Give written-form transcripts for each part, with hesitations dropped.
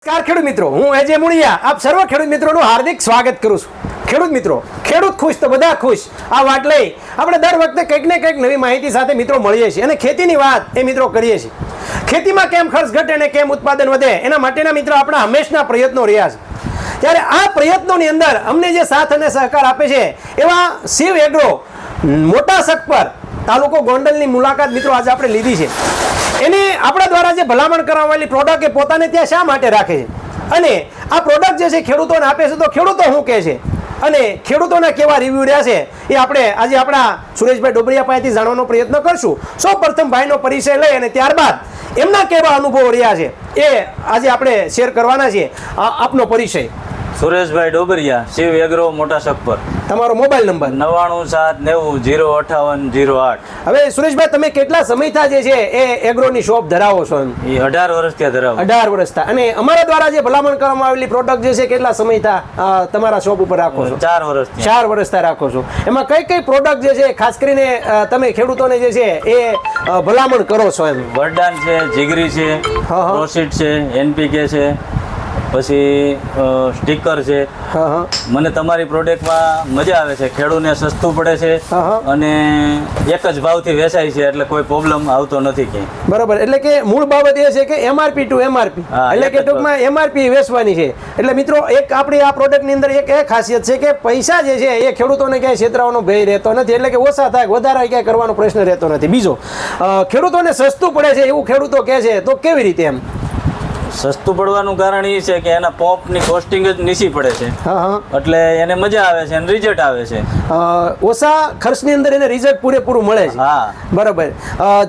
નમસ્કાર ખેડૂત મિત્રો, હું અજય મુણિયા આપ સર્વ ખેડૂત મિત્રોનું હાર્દિક સ્વાગત કરું છું. ખેડૂત મિત્રો, ખેડૂત ખુશ તો બધા ખુશ. આ વાત લઈ આપણે દર વખતે કંઈક ને કંઈક નવી માહિતી સાથે મિત્રો મળીએ છીએ અને ખેતીની વાત એ મિત્રો કરીએ છીએ. ખેતીમાં કેમ ખર્ચ ઘટે અને કેમ ઉત્પાદન વધે એના માટેના મિત્રો આપણા હંમેશના પ્રયત્નો રહ્યા છે. ત્યારે આ પ્રયત્નોની અંદર અમને જે સાથ અને સહકાર આપે છે એવા શિવ એગ્રો મોટા સકપર તાલુકો ગોંડલની મુલાકાત મિત્રો આજે આપણે લીધી છે. એને આપણા દ્વારા જે ભલામણ કરવામાં આવેલી પ્રોડક્ટ એ પોતાને ત્યાં શા માટે રાખે છે અને આ પ્રોડક્ટ જે છે ખેડૂતોને આપે છે તો ખેડૂતો શું કહે છે અને ખેડૂતોના કેવા રિવ્યુ રહ્યા છે એ આપણે આજે આપણા સુરેશભાઈ ડોબરિયા પાસેથી જાણવાનો પ્રયત્ન કરશું. સૌ પ્રથમ ભાઈનો પરિચય લઈ અને ત્યારબાદ એમના કેવા અનુભવો રહ્યા છે એ આજે આપણે શેર કરવાના છીએ. આપનો પરિચય? સુરેશભાઈ ડોબરિયા, શિવ એગ્રો મોટા સકપર. તમારો મોબાઈલ નંબર? 979008. હવે સુરેશભાઈ, તમે કેટલા સમયથી જે છે એ એગ્રોની શોપ ધરાવો છો? એ 18 વર્ષથી ધરાવો. 18 વર્ષથી. અને અમારા દ્વારા જે ભલામણ કરવામાં આવેલી પ્રોડક્ટ જે છે કેટલા સમયથી તમારા શોપ ઉપર રાખો છો? 4 વર્ષથી. 4 વર્ષથી રાખો છો. એમાં કઈ કઈ પ્રોડક્ટ જે છે ખાસ કરીને તમે ખેડૂતોને જે છે એ ભલામણ કરો છો? એમ વરદાન છે, જીગરી છે, પ્રોસીડ છે, એનપીકે છે, પછી સ્ટીકર છે. મને તમારી પ્રોડક્ટમાં મજા આવે છે. ખેડૂતને સસ્તું પડે છે અને એક જ ભાવથી વેચાય છે એટલે કોઈ પ્રોબ્લેમ આવતો નથી ક્યાંય. બરોબર. એટલે કે મૂળ બાબત એ છે કે એમઆરપી ટુ એમઆરપી, એટલે કે ટૂંકમાં એમઆરપી વેચવાની છે. એટલે મિત્રો એક આપણી આ પ્રોડક્ટની અંદર એક એ ખાસિયત છે કે પૈસા જે છે એ ખેડૂતોને ક્યાંય છેતરાવાનો ભય રહેતો નથી. એટલે કે ઓછા થાય વધારે ક્યાંય કરવાનો પ્રશ્ન રહેતો નથી. બીજો, ખેડૂતોને સસ્તું પડે છે એવું ખેડૂતો કહે છે, તો કેવી રીતે? એમ સસ્તું પડવાનું કારણ એ છે કે એના પંપની કોસ્ટિંગ જ નીચી પડે છે એટલે એને મજા આવે છે અને રિઝલ્ટ આવે છે. ઓછા ખર્ચની અંદર એને રિઝલ્ટ પૂરેપૂરું મળે છે. હા, બરાબર.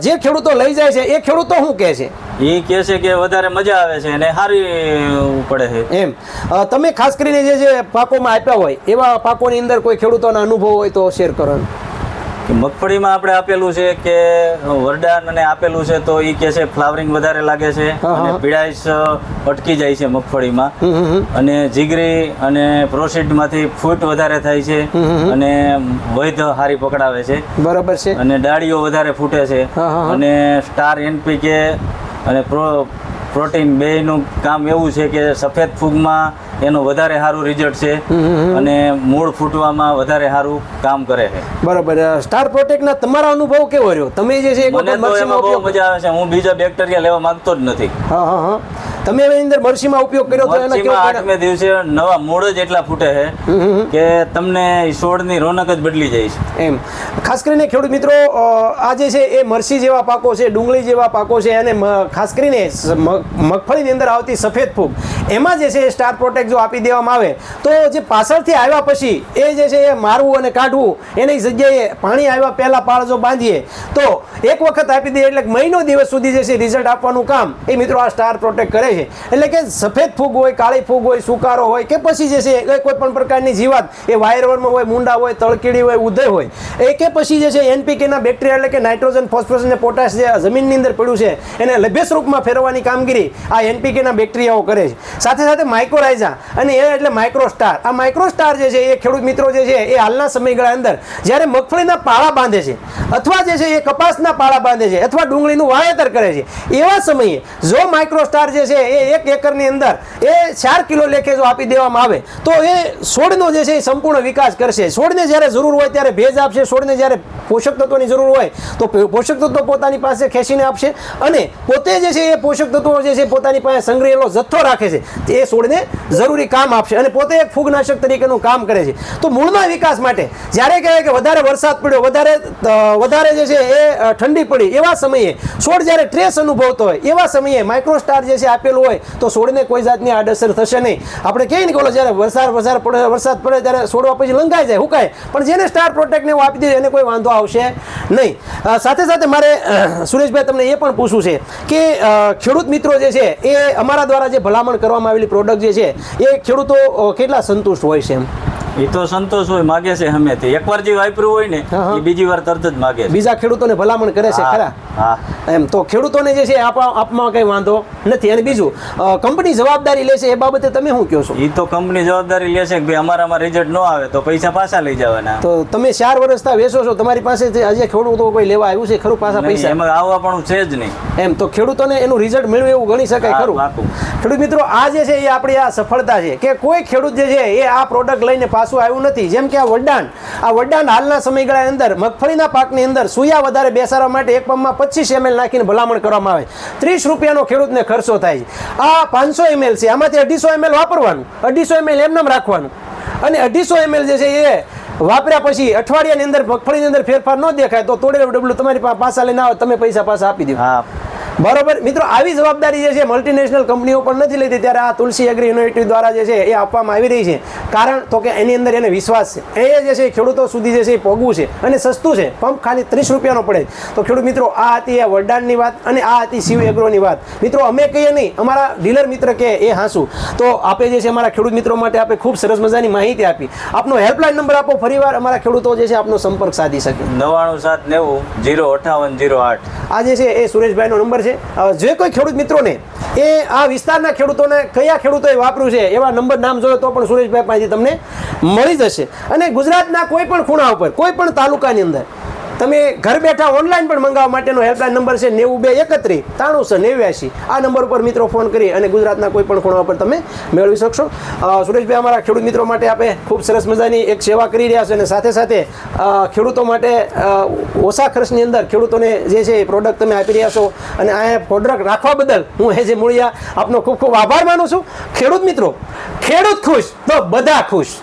જે ખેડૂતો લઈ જાય છે એ ખેડૂતો શું કહે છે? એ કહે છે કે વધારે મજા આવે છે અને સારી પડે છે. એમ તમે ખાસ કરીને જે પાકોમાં આપ્યા હોય એવા પાકોની અંદર કોઈ ખેડૂતોના અનુભવ હોય તો શેર કરો. મગફળીમાં આપણે આપેલું છે કે વરદાન અને આપેલું છે તો એ કે છે ફ્લાવરિંગ વધારે લાગે છે અને પીળાશ અટકી જાય છે મગફળીમાં. અને જીગરી અને પ્રોસીડમાંથી ફૂટ વધારે થાય છે અને વૈધ સારી પકડાવે છે. બરાબર છે. અને ડાળીઓ વધારે ફૂટે છે. અને સ્ટાર એનપીકે અને પ્રોટીન બેયનું કામ એવું છે કે સફેદ ફૂગમાં એનું વધારે સારું રિઝલ્ટ છે અને મૂળ ફૂટવામાં વધારે સારું કામ કરે છે. બરાબર. સ્ટાર પ્રોટેક્ટના તમારા અનુભવ કેવો રહ્યો? તમે જે છે મને તો એમાં બહુ મજા આવે છે. હું બીજા બેક્ટેરિયા લેવા માંગતો જ નથી. તમે એની અંદર મરસીમાં ઉપયોગ કર્યો તો એના કેવો? 8મે દિવસે નવા મૂળ જ એટલા ફૂટે છે કે તમને છોડની રોનક જ બદલી જાય છે. એમ ખાસ કરીને ખેડૂત મિત્રો, આ જે છે એ મરસી જેવા પાકો છે, ડુંગળી જેવા પાકો છે અને ખાસ કરીને મગફળીની અંદર આવતી સફેદ ફૂગ, એમાં જે છે એ સ્ટાર પ્રોટેક્ટ જો આપી દેવામાં આવે તો જે પાછળથી આવ્યા પછી એ જે છે એ મારવું અને કાઢવું એની જગ્યાએ પાણી આવ્યા પહેલા પાળ જો બાંધીએ તો એક વખત આપી દઈએ એટલે મહિનો દિવસ સુધી જે છે રિઝલ્ટ આપવાનું કામ એ મિત્રો આ સ્ટાર પ્રોટેક્ટ કરે છે. એટલે કે સફેદ ફૂગ હોય, કાળી ફૂગ હોય, સુકારો હોય કે પછી જે છે કોઈ પણ પ્રકારની જીવાત એ વાયરવર્મ હોય, મુંડા હોય, તળકીડી હોય, ઉદય હોય એ કે પછી જે છે એનપીકેના બેક્ટેરિયા એટલે કે નાઇટ્રોજન, ફોસ્ફરસ અને પોટાશ જે જમીનની અંદર પડ્યું છે એને લભ્ય સ્વરૂપમાં ફેરવવાની કામગીરી આ એનપીકેના બેક્ટેરિયાઓ કરે છે. સાથે સાથે માઇક્રોરાઇઝા અને એ એટલે માઇક્રોસ્ટાર. આ માઇક્રોસ્ટાર જે છે એ ખેડૂત મિત્રો જે છે એ હાલના સમયગાળા અંદર જ્યારે મગફળીના પાળા બાંધે છે અથવા જે છે એ કપાસના પાળા બાંધે છે અથવા ડુંગળીનું વાવેતર કરે છે એવા સમયે જો માઇક્રોસ્ટાર જે છે એ 1 એકરની અંદર એ 4 કિલો લેખે જો આપી દેવામાં આવે તો એ છોડનો જે છે એ સંપૂર્ણ વિકાસ કરશે. છોડને જ્યારે જરૂર હોય ત્યારે ભેજ આપશે, છોડને જ્યારે પોષક તત્વોની જરૂર હોય તો પોષક તત્વો પોતાની પાસે ખેંચીને આપશે અને પોતે જે છે એ પોષક તત્વો જે છે પોતાની પાસે સંગ્રહેલો જથ્થો રાખે છે એ છોડને જરૂરી કામ આપશે અને પોતે એક ફૂગનાશક તરીકેનું કામ કરે છે. તો મૂળના વિકાસ માટે જ્યારે કહે કે વધારે વરસાદ પડ્યો, વધારે જે છે એ ઠંડી પડી એવા સમયે છોડ જ્યારે ટ્રેસ અનુભવતો હોય એવા સમયે માઇક્રોસ્ટાર જે છે આપેલું હોય તો છોડને કોઈ જાતની આડઅસર થશે નહીં. આપણે કહીએ ને કે જ્યારે વરસાદ પડે ત્યારે છોડવા પછી લંઘાઈ જાય, હુકાય, પણ જેને સ્ટાર પ્રોટેક્ટને એવું આપી દે એને કોઈ વાંધો આવશે નહીં. સાથે સાથે મારે સુરેશભાઈ તમને એ પણ પૂછવું છે કે ખેડૂત મિત્રો જે છે એ અમારા દ્વારા જે ભલામણ કરવામાં આવેલી પ્રોડક્ટ જે છે એ ખેડૂતો કેટલા સંતુષ્ટ હોય છે? એમ એ તો સંતોષ હોય માગે છે હમેથી. એકવાર જે વાપર્યું હોય ને એ બીજી વાર તરત જ માગે છે. બીજા ખેડૂતોને ભલામણ કરે છે ખરા? હા. એમ તો ખેડૂતોને જે છે આપમાં કઈ વાંધો નથી. અને બીજું કંપની જવાબદારી લેશે એ બાબતે તમે શું કહો છો? એ તો કંપની જવાબદારી લેશે કે ભાઈ અમારામાં રિઝલ્ટ ન આવે તો પૈસા પાછા લઈ જવાના. તો તમે 4 વર્ષથી વેચો છો, તમારી પાસે હજી ખેડૂતો કોઈ લેવા આવ્યું છે ખરું પાછા પૈસા? એમાં આવવા પણ છે જ નહીં. એમ તો ખેડૂતોને એનું રિઝલ્ટ મળ્યું એવું ગણી શકાય ખરું? ખેડૂત મિત્રો, આ જે છે એ આપણી આ સફળતા છે કે કોઈ ખેડૂત જે છે એ આ પ્રોડક્ટ લઈને પાછું આવ્યું નથી. જેમ કે આ વરદાન હાલના સમયગાળાની અંદર મગફળીના પાકની અંદર સુયા વધારે બેસાડવા માટે એક પંપમાં 25 ml નાખીને ભલામણ કરવામાં આવે. 30 રૂપિયાનો ખેડૂતને ખર્ચો થાય છે. આ 500 ml છે, આમાંથી 250 ml વાપરવાનું, 250 ml એમનેમ રાખવાનું. અને 250 ml જે છે એ વાપર્યા પછી અઠવાડિયાની અંદર મગફળીની અંદર ફેરફાર ન દેખાય તો તોડેલું ડબલું તમારી પાછા લઈને આવે, તમે પૈસા પાછા આપી દો. બરોબર મિત્રો, આવી જવાબદારી જે છે મલ્ટીનેશનલ કંપનીઓ પણ નથી લેતી. ત્યારે આ તુલસી એગ્રી યુનિવર્સિટી દ્વારા જે છે એ આપવામાં આવી રહી છે. કારણ તો કે એની અંદર એને વિશ્વાસ છે, એ જે છે ખેડૂતો સુધી જે છે એ પોગવું છે અને સસ્તું છે. પંપ ખાલી 30 રૂપિયાનો પડે. તો ખેડૂત મિત્રો, આ હતી આ વરદાનની વાત અને આ હતી શિવ એગ્રોની વાત. મિત્રો અમે કહીએ નહીં, અમારા ડીલર મિત્ર કે એ હાંસું. તો આપે જે છે અમારા ખેડૂત મિત્રો માટે આપે ખૂબ સરસ મજાની માહિતી આપી. આપનો હેલ્પલાઇન નંબર આપો ફરીવાર, અમારા ખેડૂતો જે છે આપનો સંપર્ક સાધી શકે. 9790 05808. આ જે છે એ સુરેશભાઈનો નંબર છે. જે કોઈ ખેડૂત મિત્રોને એ આ વિસ્તારના ખેડૂતોને કયા ખેડૂતોએ વાપર્યું છે એવા નંબર નામ જોયો તો પણ સુરેશભાઈ પાસેથી તમને મળી જશે. અને ગુજરાતના કોઈ પણ ખૂણા ઉપર, કોઈ પણ તાલુકાની અંદર તમે ઘર બેઠા ઓનલાઈન પણ મંગાવવા માટેનો હેલ્પલાઇન નંબર છે 9231 9389. આ નંબર ઉપર મિત્રો ફોન કરી અને ગુજરાતના કોઈ પણ ખૂણા ઉપર તમે મેળવી શકશો. સુરેશભાઈ, અમારા ખેડૂત મિત્રો માટે આપે ખૂબ સરસ મજાની એક સેવા કરી રહ્યા છે અને સાથે સાથે ખેડૂતો માટે ઓછા ખર્ચની અંદર ખેડૂતોને જે છે એ પ્રોડક્ટ તમે આપી રહ્યા છો. અને આ પ્રોડક્ટ રાખવા બદલ હું જે મૂળિયા આપનો ખૂબ ખૂબ આભાર માનું છું. ખેડૂત મિત્રો, ખેડૂત ખુશ તો બધા ખુશ.